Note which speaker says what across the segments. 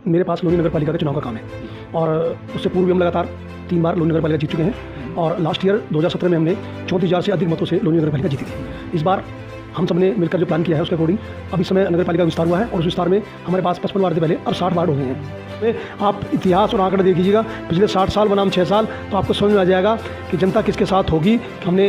Speaker 1: मेरे पास लोनी नगर पालिका के चुनाव का काम है और उससे पूर्व भी हम लगातार 3 बार लोनी नगर पालिका जीत चुके हैं और लास्ट ईयर 2017 में हमने 34,000 से अधिक मतों से लोनी नगर पालिका जीती थी। इस बार हम सब ने मिलकर जो प्लान किया है उसके अकॉर्डिंग अब इस समय नगर पालिका विस्तार हुआ है और उस विस्तार में हमारे पास 55 वार्ड थे पहले, अब 60 वार्ड हो गए हैं। आप इतिहास और आंकड़े देख लीजिएगा, पिछले 60 साल बनाम 6 साल, तो आपको समझ में आ जाएगा कि जनता किसके साथ होगी। हमने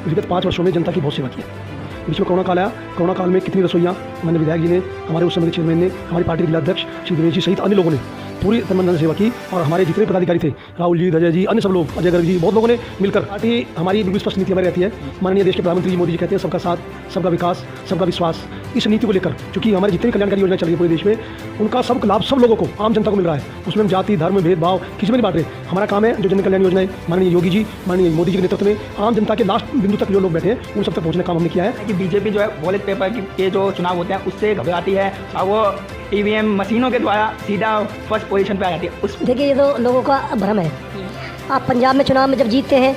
Speaker 1: विगत 5 वर्षों में जनता की बहुत सेवा की है। बीच में कोरोना काल आया, कोरोना काल में कितनी रसोइयाँ माननीय विधायक जी ने, हमारे उस समय के चेयरमैन ने, हमारी पार्टी के जिलाध्यक्ष श्री दिनेश जी सहित अन्य लोगों ने पूरी तन सेवा की और हमारे जितने पदाधिकारी थे, राहुल जी, अजय जी, अन्य सब लोग, अजय गर्ग जी, बहुत लोगों ने मिलकर पार्टी हमारी बिल्कुल स्पष्ट नीति हमारी रहती है। माननीय देश के प्रधानमंत्री जी मोदी जी कहते हैं सबका साथ, सबका विकास, सबका विश्वास। इस नीति को लेकर चूँकि हमारी जितनी कल्याणकारी योजना चल रही है पूरे देश में, उनका सब लाभ सब लोगों को, आम जनता को मिल रहा है। उसमें हम जाति धर्म भेदभाव किसी में नहीं बांट रहे। हमारा काम है जो जन कल्याण योजना है माननीय योगी जी, माननीय मोदी जी के नेतृत्व में आम जनता के लास्ट बिंदु तक जो लोग बैठे हैं उन सब तक पहुँचने का काम हमने किया है।
Speaker 2: कि बीजेपी जो है बैलेट पेपर के जो चुनाव होते हैं उससे घबराती है और वो ईवीएम मशीनों के द्वारा सीधा फर्स्ट पोजीशन पे आ जाती है। उस
Speaker 3: देखिए, ये तो लोगों का भ्रम है। आप पंजाब में चुनाव में जब जीतते हैं,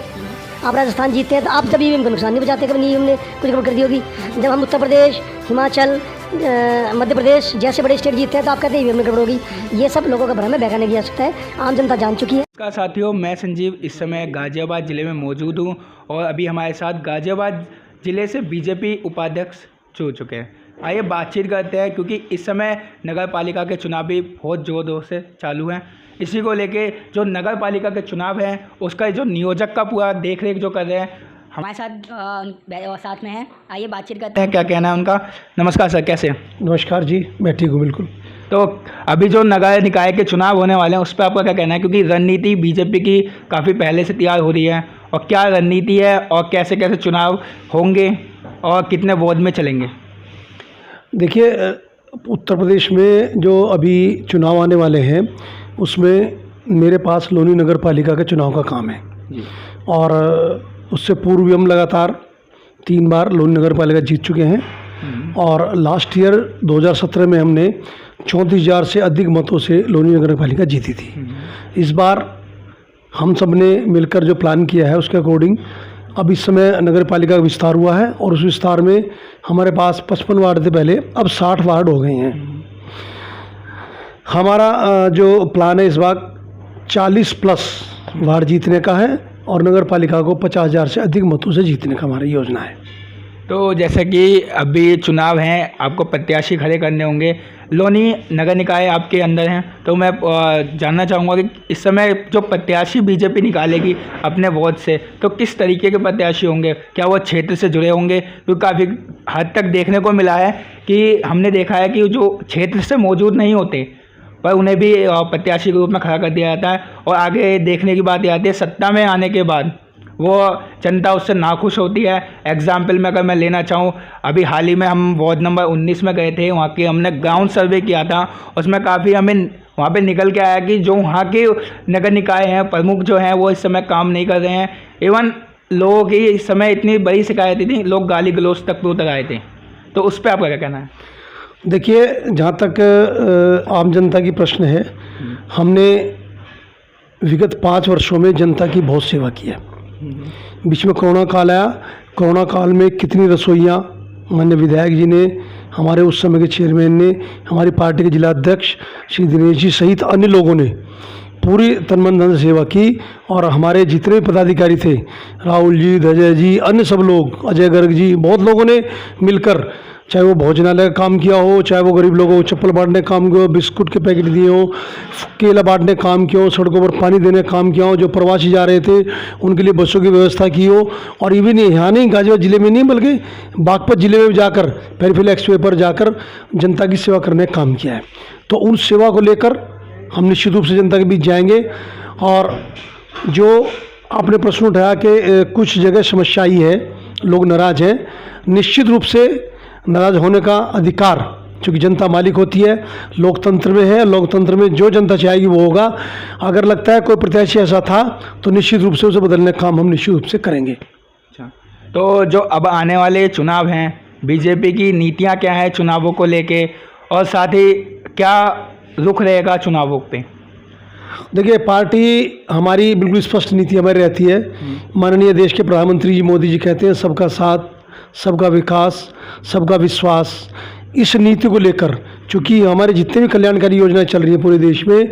Speaker 3: आप राजस्थान जीतते हैं, तो आप जब ईवीएम का नुकसान नहीं बचाते, कभी नहीं हमने कुछ गड़बड़ कर दी होगी। जब हम उत्तर प्रदेश, हिमाचल, मध्य प्रदेश जैसे बड़े स्टेट जीतते हैं तो आप कहते हैं ईवीएम में गड़बड़ होगी। ये सब लोगों का भ्रम है, बहकाने की आवश्यकता है, आम जनता जान चुकी है।
Speaker 2: नमस्कार साथियों, मैं संजीव इस समय गाजियाबाद ज़िले में मौजूद हूँ और अभी हमारे साथ गाजियाबाद ज़िले से बीजेपी उपाध्यक्ष जुड़ चुके हैं। आइए बातचीत करते हैं, क्योंकि इस समय नगर पालिका के चुनाव भी बहुत ज़ोर से चालू हैं। इसी को लेके जो नगर पालिका के चुनाव हैं उसका जो नियोजक का पूरा देख रेख जो कर रहे हैं
Speaker 3: हमारे साथ में है। आइए बातचीत
Speaker 2: करते हैं, क्या कहना है उनका। नमस्कार सर, कैसे?
Speaker 1: नमस्कार जी, मैं ठीक हूँ बिल्कुल।
Speaker 2: तो अभी जो नगर निकाय के चुनाव होने वाले हैं उस पर आपका क्या कहना है, क्योंकि रणनीति बीजेपी की काफ़ी पहले से तैयार हो रही है, और क्या रणनीति है और कैसे कैसे चुनाव होंगे और कितने वार्ड में चलेंगे?
Speaker 1: देखिए, उत्तर प्रदेश में जो अभी चुनाव आने वाले हैं उसमें मेरे पास लोनी नगर पालिका के चुनाव का काम है जी। और उससे पूर्व भी हम लगातार 3 बार लोनी नगर पालिका जीत चुके हैं और लास्ट ईयर 2017 में हमने 34,000 से अधिक मतों से लोनी नगर पालिका जीती थी। इस बार हम सब ने मिलकर जो प्लान किया है उसके अकॉर्डिंग अब इस समय नगर पालिका का विस्तार हुआ है और उस विस्तार में हमारे पास 55 वार्ड थे पहले, अब 60 वार्ड हो गए हैं। हमारा जो प्लान है इस बार 40+ वार्ड जीतने का है और नगर पालिका को 50,000 से अधिक मतों से जीतने का हमारी योजना है।
Speaker 2: तो जैसे कि अभी चुनाव हैं, आपको प्रत्याशी खड़े करने होंगे, लोनी नगर निकाय आपके अंदर हैं, तो मैं जानना चाहूँगा कि इस समय जो प्रत्याशी बीजेपी निकालेगी अपने वार्ड से, तो किस तरीके के प्रत्याशी होंगे? क्या वो क्षेत्र से जुड़े होंगे? क्योंकि काफ़ी हद तक देखने को मिला है कि हमने देखा है कि जो क्षेत्र से मौजूद नहीं होते पर उन्हें भी प्रत्याशी के रूप में खड़ा कर दिया जाता है। और आगे देखने की बात आती है, सत्ता में आने के बाद वो जनता उससे नाखुश होती है। एग्जाम्पल में अगर मैं लेना चाहूँ, अभी हाल ही में हम वार्ड नंबर 19 में गए थे, वहाँ के हमने ग्राउंड सर्वे किया था। उसमें काफ़ी हमें वहाँ पे निकल के आया कि जो वहाँ के नगर निकाय हैं, प्रमुख जो हैं, वो इस समय काम नहीं कर रहे हैं। इवन लोगों की इस समय इतनी बड़ी शिकायतें थी, लोग गाली गलौज तक उतर आए थे। तो उस पर आपका क्या कहना है?
Speaker 1: देखिए, जहाँ तक आम जनता की प्रश्न है, हमने विगत 5 वर्षों में जनता की बहुत सेवा की है। बीच में कोरोना काल आया, कोरोना काल में कितनी रसोइयाँ माननीय विधायक जी ने, हमारे उस समय के चेयरमैन ने, हमारी पार्टी के जिलाध्यक्ष श्री दिनेश जी सहित अन्य लोगों ने पूरी तन मन धन सेवा की और हमारे जितने पदाधिकारी थे, राहुल जी, अजय जी, अन्य सब लोग, अजय गर्ग जी, बहुत लोगों ने मिलकर, चाहे वो भोजनालय का काम किया हो, चाहे वो गरीब लोगों को चप्पल बांटने का काम किया हो, बिस्कुट के पैकेट दिए हो, केला बांटने का काम किया हो, सड़कों पर पानी देने का काम किया हो, जो प्रवासी जा रहे थे उनके लिए बसों की व्यवस्था की हो। और इवन यहाँ नहीं, गाजियाबाद जिले में नहीं बल्कि बागपत जिले में जाकर, पेरिफेरल एक्सवे पर जाकर जनता की सेवा करने का काम किया है। तो उन सेवा को लेकर हम निश्चित रूप से जनता के बीच जाएंगे। और जो आपने प्रश्न उठाया कि कुछ जगह समस्या आई है, लोग नाराज़ हैं, निश्चित रूप से नाराज़ होने का अधिकार, क्योंकि जनता मालिक होती है, लोकतंत्र में है, लोकतंत्र में जो जनता चाहेगी वो होगा। अगर लगता है कोई प्रत्याशी ऐसा था तो निश्चित रूप से उसे बदलने का काम हम निश्चित रूप से करेंगे।
Speaker 2: अच्छा, तो जो अब आने वाले चुनाव हैं, बीजेपी की नीतियां क्या हैं चुनावों को लेके, और साथ ही क्या रुख रहेगा चुनावों पे?
Speaker 1: देखिए, पार्टी हमारी बिल्कुल स्पष्ट नीति हमारी रहती है। माननीय देश के प्रधानमंत्री जी मोदी जी कहते हैं सबका साथ, सबका विकास, सबका विश्वास। इस नीति को लेकर क्योंकि हमारे जितने भी कल्याणकारी योजनाएं चल रही हैं पूरे देश में,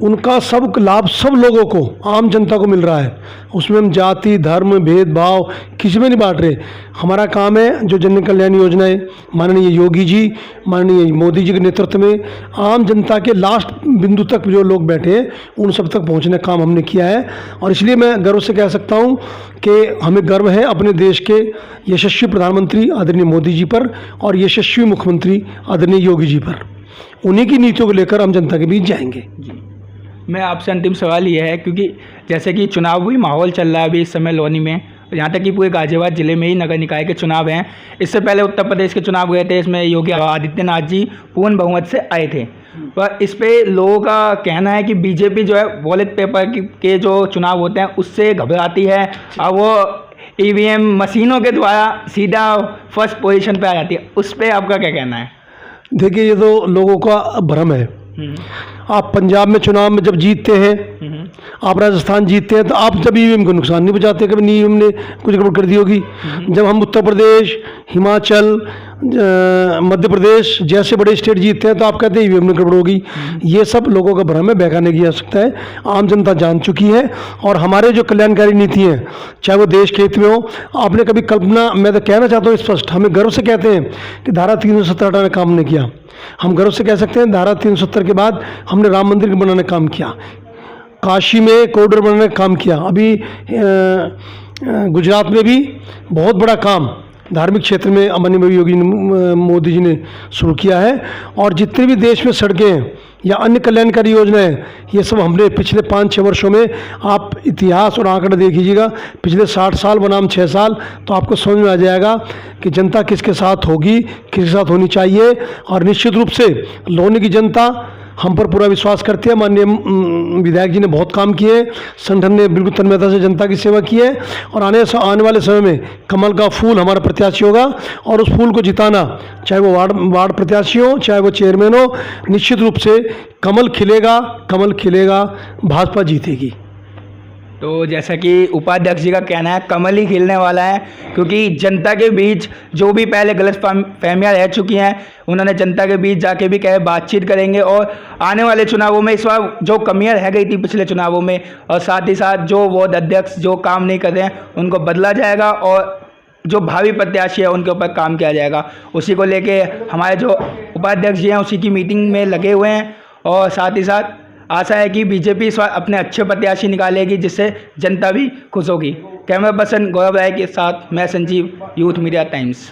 Speaker 1: उनका सब लाभ सब लोगों को, आम जनता को मिल रहा है। उसमें हम जाति धर्म भेदभाव किसी में नहीं बांट रहे। हमारा काम है जो जन कल्याण योजनाएं माननीय योगी जी, माननीय मोदी जी के नेतृत्व में आम जनता के लास्ट बिंदु तक जो लोग बैठे हैं उन सब तक पहुंचने का काम हमने किया है। और इसलिए मैं गर्व से कह सकता हूं कि हमें गर्व है अपने देश के यशस्वी प्रधानमंत्री आदरणीय मोदी जी पर और यशस्वी मुख्यमंत्री आदरणीय योगी जी पर। उन्हीं की नीतियों को लेकर हम जनता के बीच जाएंगे।
Speaker 2: मैं आपसे अंतिम सवाल ये है, क्योंकि जैसे कि चुनावी माहौल चल रहा है अभी इस समय लोनी में, यहाँ तक कि पूरे गाजियाबाद जिले में ही नगर निकाय के चुनाव हैं। इससे पहले उत्तर प्रदेश के चुनाव गए थे, इसमें योगी आदित्यनाथ जी पूर्ण बहुमत से आए थे। पर इस पे लोगों का कहना है कि बीजेपी जो है बैलेट पेपर के जो चुनाव होते हैं उससे घबराती है और वो ईवीएम मशीनों के द्वारा सीधा फर्स्ट पोजीशन पे आ जाती है। उस पर आपका क्या कहना है?
Speaker 1: देखिए, ये तो लोगों का भ्रम है। आप पंजाब में चुनाव में जब जीतते हैं, आप राजस्थान जीतते हैं, तो आप जब ईवीएम को नुकसान नहीं पहुंचाते, कभी नहीं ईवीएम ने कुछ गड़बड़ कर दी होगी। जब हम उत्तर प्रदेश, हिमाचल, मध्य प्रदेश जैसे बड़े स्टेट जीतते हैं तो आप कहते हैं ईवीएम में गड़बड़ होगी। ये सब लोगों का भ्रम है, बहका नहीं किया जा सकता है। आम जनता जान चुकी है। और हमारे जो कल्याणकारी नीति हैं, चाहे वो देश के हित में हो, आपने कभी कल्पना, मैं तो कहना चाहता हूँ स्पष्ट, हमें गर्व से कहते हैं कि धारा 370 हटाने का काम नहीं किया। हम गर्व से कह सकते हैं धारा 370 के बाद हमने राम मंदिर के बनाने का काम किया, काशी में कॉरिडोर बनाने का काम किया, अभी गुजरात में भी बहुत बड़ा काम धार्मिक क्षेत्र में माननीय योगी मोदी जी ने शुरू किया है। और जितने भी देश में सड़कें हैं या अन्य कल्याणकारी योजनाएं, ये सब हमने पिछले 5-6 वर्षों में, आप इतिहास और आंकड़े देख लीजिएगा, पिछले 60 साल बनाम 6 साल, तो आपको समझ में आ जाएगा कि जनता किसके साथ होगी, किसके साथ होनी चाहिए। और निश्चित रूप से लोनी की जनता हम पर पूरा विश्वास करती है। माननीय विधायक जी ने बहुत काम किए, संगठन ने बिल्कुल तन्मयता से जनता की सेवा की है। और आने वाले समय में कमल का फूल हमारा प्रत्याशी होगा और उस फूल को जिताना, चाहे वो वार्ड प्रत्याशी हो, चाहे वो चेयरमैन हो, निश्चित रूप से कमल खिलेगा, भाजपा जीतेगी।
Speaker 2: तो जैसा कि उपाध्यक्ष जी का कहना है, कमल ही खिलने वाला है, क्योंकि जनता के बीच जो भी पहले गलत फहमियाँ रह चुकी हैं, उन्होंने जनता के बीच जाके भी कहे बातचीत करेंगे। और आने वाले चुनावों में इस बार जो कमियाँ रह गई थी पिछले चुनावों में, और साथ ही साथ जो वार्ड अध्यक्ष जो काम नहीं कर रहे हैं उनको बदला जाएगा और जो भावी प्रत्याशी है उनके ऊपर काम किया जाएगा। उसी को लेके हमारे जो उपाध्यक्ष जी हैं उसी की मीटिंग में लगे हुए हैं। और साथ ही साथ आशा है कि बीजेपी इस बार अपने अच्छे प्रत्याशी निकालेगी, जिससे जनता भी खुश होगी। कैमरा पर्सन गौरव राय के साथ मैं संजीव, यूथ मीडिया टाइम्स।